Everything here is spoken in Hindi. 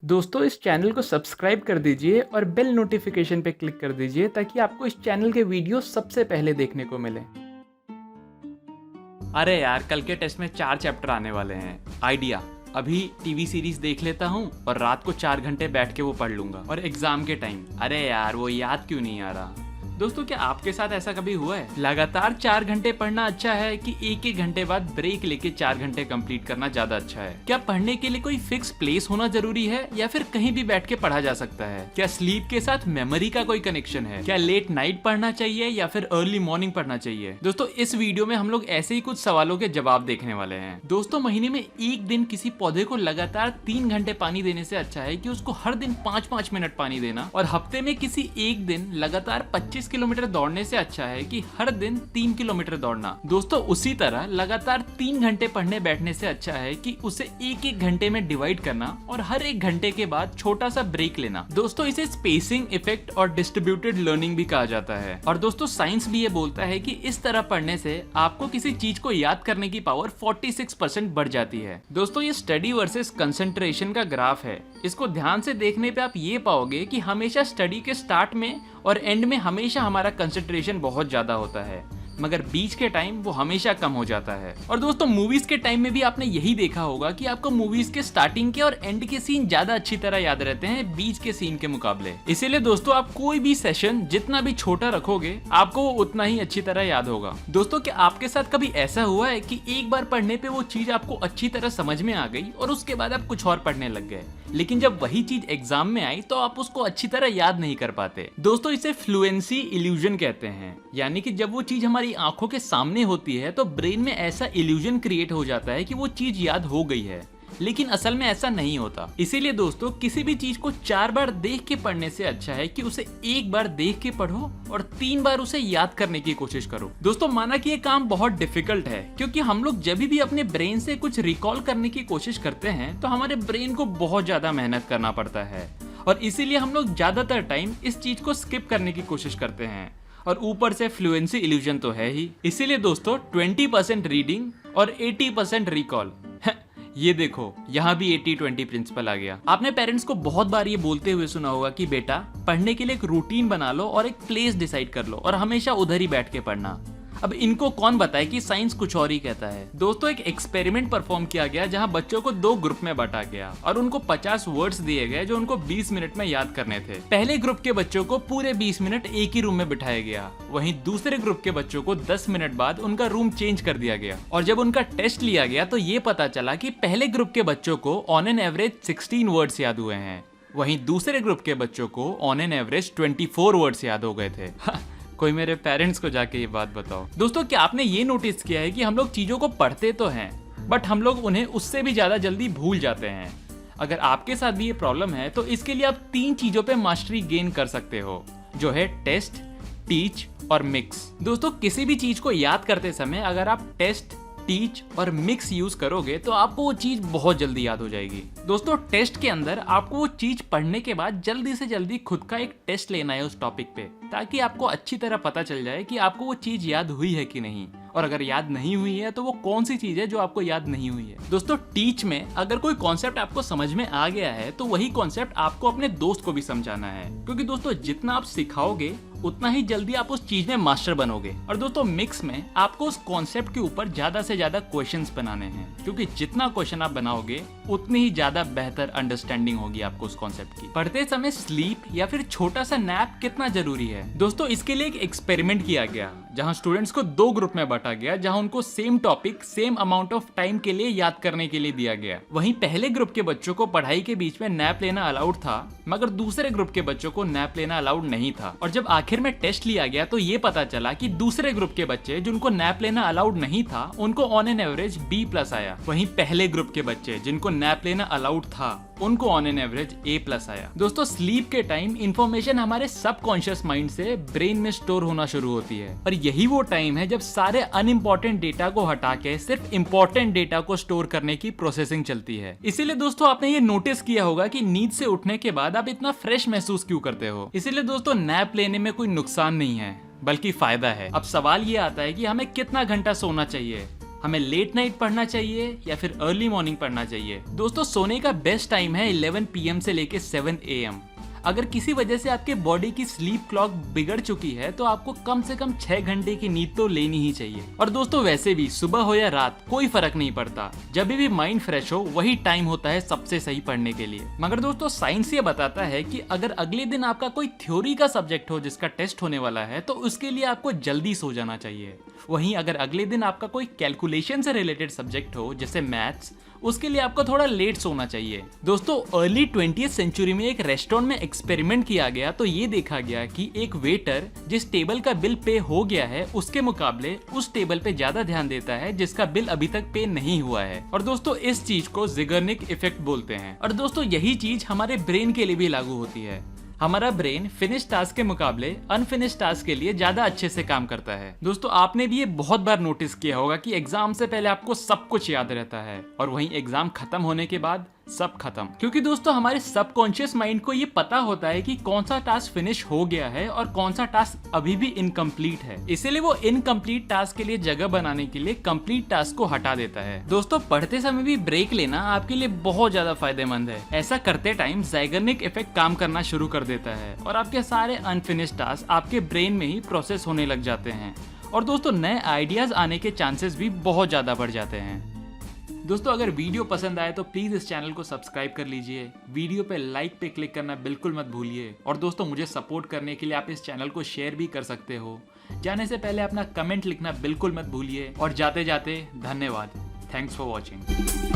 दोस्तों इस चैनल को सब्सक्राइब कर दीजिए और बेल नोटिफिकेशन पे क्लिक कर दीजिए ताकि आपको इस चैनल के वीडियो सबसे पहले देखने को मिले। अरे यार, कल के टेस्ट में 4 चैप्टर आने वाले हैं। आइडिया, अभी टीवी सीरीज देख लेता हूँ और रात को 4 घंटे बैठ के वो पढ़ लूंगा। और एग्जाम के टाइम अरे यार वो याद क्यों नहीं आ रहा। दोस्तों क्या आपके साथ ऐसा कभी हुआ है? लगातार 4 घंटे पढ़ना अच्छा है कि एक एक घंटे बाद ब्रेक लेके 4 घंटे कंप्लीट करना ज्यादा अच्छा है? क्या पढ़ने के लिए कोई फिक्स प्लेस होना जरूरी है या फिर कहीं भी बैठ के पढ़ा जा सकता है? क्या स्लीप के साथ मेमोरी का कोई कनेक्शन है? क्या लेट नाइट पढ़ना चाहिए या फिर अर्ली मॉर्निंग पढ़ना चाहिए? दोस्तों इस वीडियो में हम लोग ऐसे ही कुछ सवालों के जवाब देखने वाले हैं। दोस्तों महीने में एक दिन किसी पौधे को लगातार 3 घंटे पानी देने से अच्छा है कि उसको हर दिन 5-5 मिनट पानी देना, और हफ्ते में किसी एक दिन लगातार 25 किलोमीटर दौड़ने से अच्छा है कि हर दिन 3 किलोमीटर दौड़ना। दोस्तों उसी तरह लगातार 3 घंटे पढ़ने बैठने से अच्छा है कि उसे एक एक घंटे में डिवाइड करना और हर एक घंटे के बाद छोटा सा ब्रेक लेना। दोस्तों इसे स्पेसिंग इफेक्ट और डिस्ट्रीब्यूटेड लर्निंग भी कहा जाता है। और दोस्तों साइंस भी ये बोलता है कि इस तरह पढ़ने से आपको किसी चीज को याद करने की पावर 46% बढ़ जाती है। दोस्तों ये स्टडी वर्सेस कंसंट्रेशन का ग्राफ है। इसको ध्यान से देखने पे आप ये पाओगे कि हमेशा स्टडी के स्टार्ट में और एंड में हमेशा हमारा कंसंट्रेशन बहुत ज्यादा होता है, मगर बीच के टाइम वो हमेशा कम हो जाता है। और दोस्तों मूवीज के टाइम में भी आपने यही देखा होगा कि आपको मूवीज के स्टार्टिंग के और एंड के सीन ज्यादा अच्छी तरह याद रहते हैं बीच के सीन के मुकाबले। इसीलिए दोस्तों आप कोई भी सेशन जितना भी छोटा रखोगे आपको वो उतना ही अच्छी तरह याद होगा। दोस्तों क्या आपके साथ कभी ऐसा हुआ है कि एक बार पढ़ने पे वो चीज आपको अच्छी तरह समझ में आ गई और उसके बाद आप कुछ और पढ़ने लग गए, लेकिन जब वही चीज एग्जाम में आई तो आप उसको अच्छी तरह याद नहीं कर पाते? दोस्तों इसे फ्लुएंसी इल्यूजन कहते हैं, यानी कि जब वो चीज हमारी आंखों के सामने होती है तो ब्रेन में ऐसा इल्यूजन क्रिएट हो जाता है कि वो चीज याद हो गई है, लेकिन असल में ऐसा नहीं होता। इसीलिए दोस्तों किसी भी चीज को 4 बार देख के पढ़ने से अच्छा है कि उसे एक बार देख के पढ़ो और 3 बार उसे याद करने की कोशिश करो। दोस्तों माना कि ये काम बहुत डिफिकल्ट है, क्योंकि हम लोग जब भी अपने ब्रेन से कुछ रिकॉल करने की कोशिश करते हैं तो हमारे ब्रेन को बहुत ज्यादा मेहनत करना पड़ता है, और इसीलिए हम लोग ज्यादातर टाइम इस चीज को स्किप करने की कोशिश करते हैं। और ऊपर से फ्लुएंसी इल्यूजन तो है ही। इसीलिए दोस्तों 20% रीडिंग और 80% रिकॉल। ये देखो यहाँ भी 80-20 प्रिंसिपल आ गया। आपने पेरेंट्स को बहुत बार ये बोलते हुए सुना होगा कि बेटा पढ़ने के लिए एक रूटीन बना लो और एक प्लेस डिसाइड कर लो और हमेशा उधर ही बैठ के पढ़ना। अब इनको कौन बताए कि साइंस कुछ और ही कहता है। दोस्तों एक एक्सपेरिमेंट परफॉर्म किया गया जहां बच्चों को 2 ग्रुप में बांटा गया और उनको 50 वर्ड्स दिए गए जो उनको 20 मिनट में याद करने थे। पहले ग्रुप के बच्चों को पूरे 20 मिनट एक ही रूम में बिठाया गया, वहीं दूसरे ग्रुप के बच्चों को 10 मिनट बाद उनका रूम चेंज कर दिया गया। और जब उनका टेस्ट लिया गया तो ये पता चला कि पहले ग्रुप के बच्चों को ऑन एन एवरेज 16 वर्ड्स याद हुए हैं, वहीं दूसरे ग्रुप के बच्चों को ऑन एन एवरेज 24 वर्ड्स याद हो गए थे। कोई मेरे पेरेंट्स को जाके ये बात बताओ। दोस्तों क्या आपने ये नोटिस किया है कि हम लोग चीजों को पढ़ते तो हैं बट हम लोग उन्हें उससे भी ज्यादा जल्दी भूल जाते हैं? अगर आपके साथ भी ये प्रॉब्लम है तो इसके लिए आप 3 चीजों पे मास्टरी गेन कर सकते हो, जो है टेस्ट, टीच और मिक्स। दोस्तों किसी भी चीज को याद करते समय अगर आप टेस्ट, टीच और मिक्स यूज करोगे तो आपको वो चीज बहुत जल्दी याद हो जाएगी। दोस्तों टेस्ट के अंदर आपको वो चीज पढ़ने के बाद जल्दी से जल्दी खुद का एक टेस्ट लेना है उस टॉपिक पे, ताकि आपको अच्छी तरह पता चल जाए कि आपको वो चीज याद हुई है कि नहीं, और अगर याद नहीं हुई है तो वो कौन सी चीज है जो आपको याद नहीं हुई है। दोस्तों टीच में अगर कोई कॉन्सेप्ट आपको समझ में आ गया है तो वही कॉन्सेप्ट आपको अपने दोस्त को भी समझाना है, क्योंकि दोस्तों जितना आप सिखाओगे उतना ही जल्दी आप उस चीज में मास्टर बनोगे। और दोस्तों मिक्स में आपको उस कॉन्सेप्ट के ऊपर ज्यादा से ज्यादा क्वेश्चंस बनाने हैं, क्योंकि जितना क्वेश्चन आप बनाओगे उतनी ही ज्यादा बेहतर अंडरस्टैंडिंग होगी आपको उस कॉन्सेप्ट की। पढ़ते समय स्लीप या फिर छोटा सा नैप कितना जरूरी है? दोस्तों इसके लिए एक एक्सपेरिमेंट किया गया जहां स्टूडेंट्स को 2 ग्रुप में बांटा गया, जहां उनको same topic same amount of time के लिए याद करने के लिए दिया गया। वहीं पहले ग्रुप के बच्चों को पढ़ाई के बीच में नैप लेना अलाउड था, मगर दूसरे ग्रुप के बच्चों को नैप लेना अलाउड नहीं था। और जब आखिर में टेस्ट लिया गया तो ये पता चला कि दूसरे ग्रुप के बच्चे जिनको नैप लेना अलाउड नहीं था उनको ऑन एन एवरेज B+ आया, वहीं पहले ग्रुप के बच्चे जिनको नैप लेना अलाउड था उनको ऑन एन एवरेज A+ आया। दोस्तों स्लीप के टाइम इंफॉर्मेशन हमारे सबकॉन्शियस माइंड से ब्रेन में स्टोर होना शुरू होती है, और यही वो टाइम है जब सारे अनइम्पोर्टेंट डेटा को हटा के सिर्फ इम्पोर्टेंट डेटा को स्टोर करने की प्रोसेसिंग चलती है। इसीलिए दोस्तों आपने ये नोटिस किया होगा कि नींद से उठने के बाद आप इतना फ्रेश महसूस क्यों करते हो। इसीलिए दोस्तों नैप लेने में कोई नुकसान नहीं है बल्कि फायदा है। अब सवाल ये आता है कि हमें कितना घंटा सोना चाहिए। हमें लेट नाइट पढ़ना चाहिए या फिर अर्ली मॉर्निंग पढ़ना चाहिए? दोस्तों सोने का बेस्ट टाइम है 11 PM से लेके 7 AM। अगर किसी वजह से आपके बॉडी की स्लीप क्लॉक बिगड़ चुकी है तो आपको कम से कम 6 घंटे की नींद तो लेनी ही चाहिए। और दोस्तों वैसे भी सुबह हो या रात कोई फर्क नहीं पड़ता, जब भी माइंड फ्रेश हो वही टाइम होता है सबसे सही पढ़ने के लिए। मगर दोस्तों साइंस ये बताता है कि अगर अगले दिन आपका कोई थ्योरी का सब्जेक्ट हो जिसका टेस्ट होने वाला है तो उसके लिए आपको जल्दी सो जाना चाहिए। वहीं अगर अगले दिन आपका कोई कैलकुलेशन से रिलेटेड सब्जेक्ट हो जैसे मैथ्स, उसके लिए आपको थोड़ा लेट सोना चाहिए। दोस्तों अर्ली 20th सेंचुरी में एक रेस्टोरेंट में एक्सपेरिमेंट किया गया तो ये देखा गया कि एक वेटर जिस टेबल का बिल पे हो गया है उसके मुकाबले उस टेबल पे ज्यादा ध्यान देता है जिसका बिल अभी तक पे नहीं हुआ है। और दोस्तों इस चीज को ज़िगर्निक इफेक्ट बोलते हैं। और दोस्तों यही चीज हमारे ब्रेन के लिए भी लागू होती है। हमारा ब्रेन फिनिश टास्क के मुकाबले अनफिनिश टास्क के लिए ज्यादा अच्छे से काम करता है। दोस्तों आपने भी ये बहुत बार नोटिस किया होगा कि एग्जाम से पहले आपको सब कुछ याद रहता है और वहीं एग्जाम खत्म होने के बाद सब खत्म। क्योंकि दोस्तों हमारे सबकॉन्शियस माइंड को ये पता होता है कि कौन सा टास्क फिनिश हो गया है और कौन सा टास्क अभी भी इनकम्प्लीट है, इसीलिए वो इनकम्प्लीट टास्क के लिए जगह बनाने के लिए कंप्लीट टास्क को हटा देता है। दोस्तों पढ़ते समय भी ब्रेक लेना आपके लिए बहुत ज्यादा फायदेमंद है। ऐसा करते टाइम ज़ाइगर्निक इफेक्ट काम करना शुरू कर देता है और आपके सारे अनफिनिश टास्क आपके ब्रेन में ही प्रोसेस होने लग जाते हैं और दोस्तों नए आइडियाज आने के चांसेस भी बहुत ज्यादा बढ़ जाते हैं। दोस्तों अगर वीडियो पसंद आए तो प्लीज इस चैनल को सब्सक्राइब कर लीजिए, वीडियो पे लाइक पे क्लिक करना बिल्कुल मत भूलिए और दोस्तों मुझे सपोर्ट करने के लिए आप इस चैनल को शेयर भी कर सकते हो। जाने से पहले अपना कमेंट लिखना बिल्कुल मत भूलिए और जाते जाते धन्यवाद। Thanks for watching.